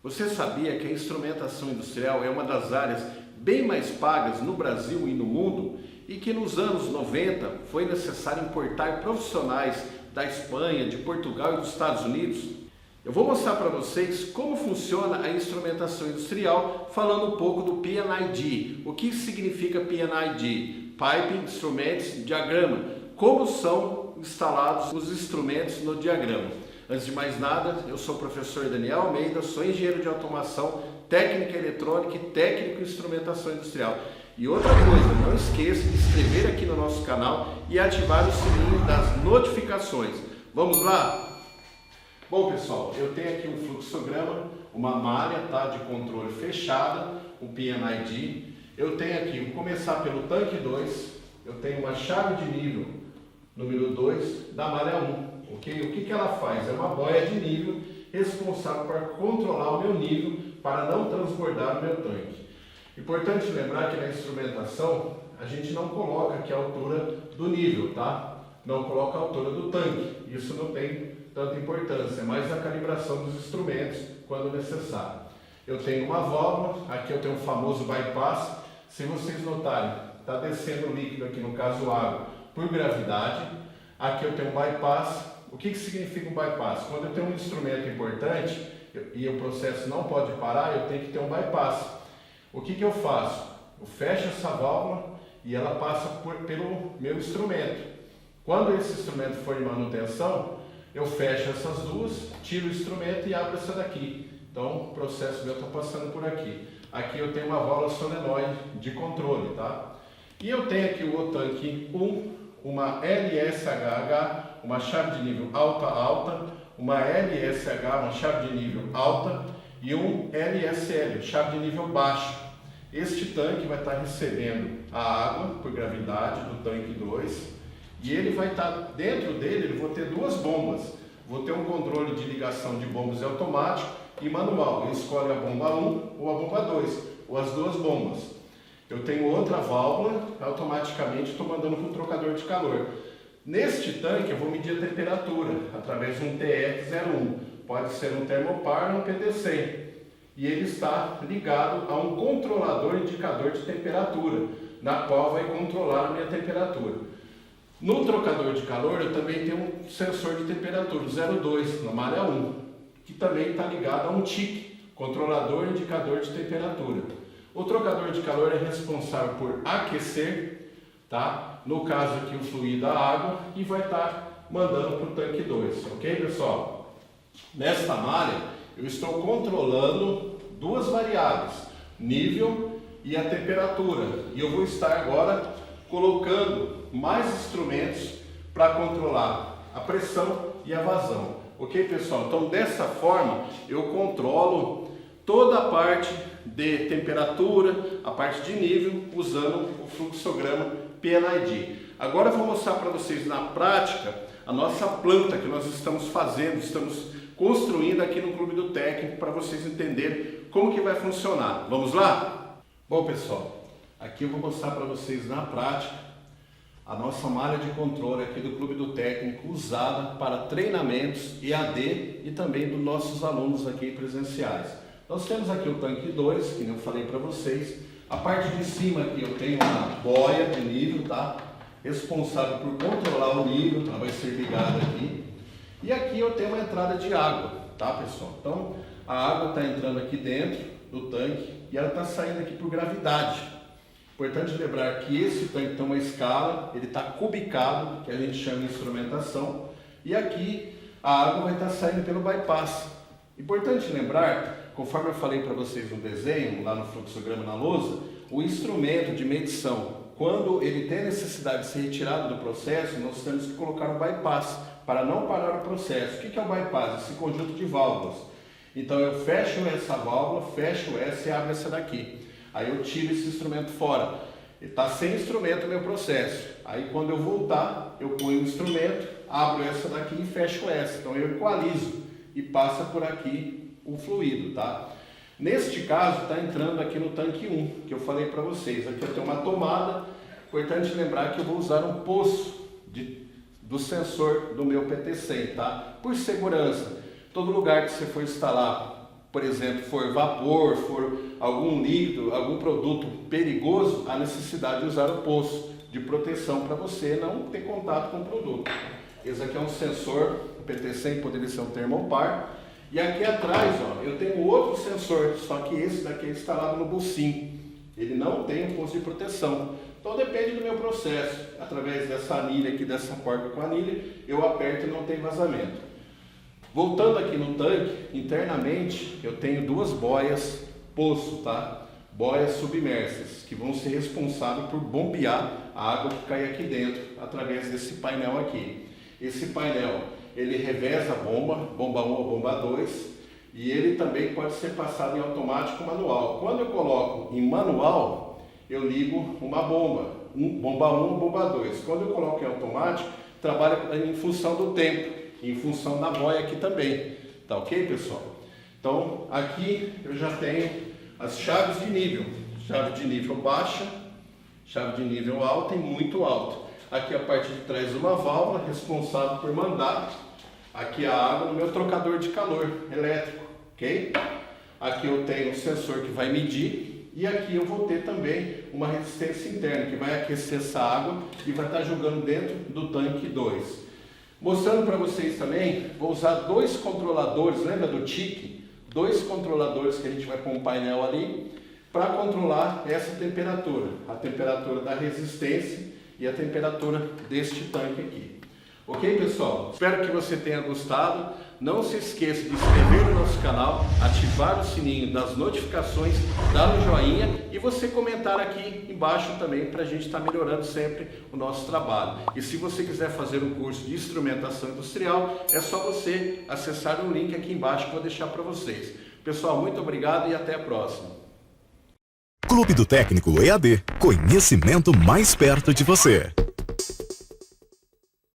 Você sabia que a instrumentação industrial é uma das áreas bem mais pagas no Brasil e no mundo e que nos anos 90 foi necessário importar profissionais da Espanha, de Portugal e dos Estados Unidos? Eu vou mostrar para vocês como funciona a instrumentação industrial falando um pouco do P&ID. O que significa P&ID? Pipe, Instruments, Diagrama. Como são instalados os instrumentos no diagrama. Antes de mais nada, eu sou o professor Daniel Almeida, sou engenheiro de automação, técnica eletrônica e técnico em instrumentação industrial. E outra coisa, não esqueça de se inscrever aqui no nosso canal e ativar o sininho das notificações. Vamos lá? Bom pessoal, eu tenho aqui um fluxograma, uma malha de controle fechada, um P&ID. Eu tenho aqui, vou começar pelo tanque 2, eu tenho uma chave de nível número 2 da malha 1. Okay? O que ela faz? É uma boia de nível responsável por controlar o meu nível para não transbordar o meu tanque. Importante lembrar que na instrumentação a gente não coloca aqui a altura do nível, tá? Não coloca a altura do tanque. Isso não tem tanta importância, é mais a calibração dos instrumentos quando necessário. Eu tenho uma válvula, aqui eu tenho o famoso bypass. Se vocês notarem, está descendo o líquido aqui, no caso água, por gravidade. Aqui eu tenho um bypass. O que significa um bypass? Quando eu tenho um instrumento importante e o processo não pode parar, eu tenho que ter um bypass. O que eu faço? Eu fecho essa válvula e ela passa pelo meu instrumento. Quando esse instrumento for em manutenção, eu fecho essas duas, tiro o instrumento e abro essa daqui. Então o processo meu está passando por aqui. Aqui eu tenho uma válvula solenoide de controle, tá? E eu tenho aqui o tanque 1, uma LSHH, uma chave de nível alta, uma LSH, uma chave de nível alta e um LSL, chave de nível baixo. Este tanque vai estar recebendo a água por gravidade do tanque 2 e ele vai estar, dentro dele, eu vou ter duas bombas. Vou ter um controle de ligação de bombas automático e manual. Ele escolhe a bomba 1 ou a bomba 2, ou as duas bombas. Eu tenho outra válvula, automaticamente estou mandando para um trocador de calor. Neste tanque eu vou medir a temperatura através de um TR01, pode ser um termopar ou um PT100. E ele está ligado a um controlador indicador de temperatura, na qual vai controlar a minha temperatura. No trocador de calor eu também tenho um sensor de temperatura, 02, na malha 1, que também está ligado a um TIC, controlador indicador de temperatura. O trocador de calor é responsável por aquecer, tá? No caso aqui o fluido a água, e vai estar mandando para o tanque 2, ok pessoal? Nesta malha eu estou controlando duas variáveis, nível e a temperatura, e eu vou estar agora colocando mais instrumentos para controlar a pressão e a vazão, ok pessoal? Então dessa forma eu controlo toda a parte de temperatura, a parte de nível, usando o fluxograma P&ID. Agora eu vou mostrar para vocês na prática a nossa planta que nós estamos fazendo, estamos construindo aqui no Clube do Técnico para vocês entenderem como que vai funcionar. Vamos lá? Bom pessoal, aqui eu vou mostrar para vocês na prática a nossa malha de controle aqui do Clube do Técnico usada para treinamentos EAD e também dos nossos alunos aqui presenciais. Nós temos aqui o tanque 2, que eu falei para vocês. A parte de cima aqui eu tenho uma boia de nível, tá? Responsável por controlar o nível, ela vai ser ligada aqui. E aqui eu tenho uma entrada de água, tá pessoal? Então a água está entrando aqui dentro do tanque e ela está saindo aqui por gravidade. Importante lembrar que esse tanque tem uma escala, ele está cubicado, que a gente chama de instrumentação. E aqui a água vai estar saindo pelo bypass. Importante lembrar, conforme eu falei para vocês no desenho, lá no fluxograma na lousa, o instrumento de medição, quando ele tem necessidade de ser retirado do processo, nós temos que colocar o bypass, para não parar o processo. O que é o bypass? Esse conjunto de válvulas. Então eu fecho essa válvula, fecho essa e abro essa daqui. Aí eu tiro esse instrumento fora. Ele está sem instrumento o meu processo. Aí quando eu voltar, eu ponho o instrumento, abro essa daqui e fecho essa. Então eu equalizo e passa por aqui o fluido, tá? Neste caso, está entrando aqui no tanque 1, que eu falei para vocês. Aqui eu tenho uma tomada. Importante lembrar que eu vou usar um poço do sensor do meu PT100, tá? Por segurança, todo lugar que você for instalar por exemplo, for vapor, for algum líquido, algum produto perigoso, há necessidade de usar o poço de proteção para você não ter contato com o produto. Esse aqui é um sensor PT100, poderia ser um termopar. E aqui atrás, ó, eu tenho outro sensor, só que esse daqui é instalado no bucim. Ele não tem um poço de proteção. Então depende do meu processo. Através dessa anilha aqui, dessa porta com anilha, eu aperto e não tem vazamento. Voltando aqui no tanque, internamente eu tenho duas boias poço, tá? Boias submersas, que vão ser responsáveis por bombear a água que cai aqui dentro, através desse painel aqui. Esse painel, ele reveza a bomba, bomba 1 ou bomba 2, e ele também pode ser passado em automático manual. Quando eu coloco em manual, eu ligo uma bomba, bomba 1 ou bomba 2. Quando eu coloco em automático, trabalha em função do tempo, em função da boia aqui também. Tá ok, pessoal? Então, aqui eu já tenho as chaves de nível. Chave de nível baixa, chave de nível alta e muito alto. Aqui a parte de trás uma válvula responsável por mandar aqui a água no meu trocador de calor elétrico, ok? Aqui eu tenho um sensor que vai medir e aqui eu vou ter também uma resistência interna que vai aquecer essa água e vai estar jogando dentro do tanque 2. Mostrando para vocês também, vou usar dois controladores, lembra do TIC? Dois controladores que a gente vai pôr um painel ali para controlar essa temperatura, a temperatura da resistência e a temperatura deste tanque aqui. Ok, pessoal? Espero que você tenha gostado. Não se esqueça de se inscrever no nosso canal, ativar o sininho das notificações, dar um joinha e você comentar aqui embaixo também para a gente estar melhorando sempre o nosso trabalho. E se você quiser fazer um curso de instrumentação industrial, é só você acessar o link aqui embaixo que eu vou deixar para vocês. Pessoal, muito obrigado e até a próxima. Clube do Técnico EAD. Conhecimento mais perto de você.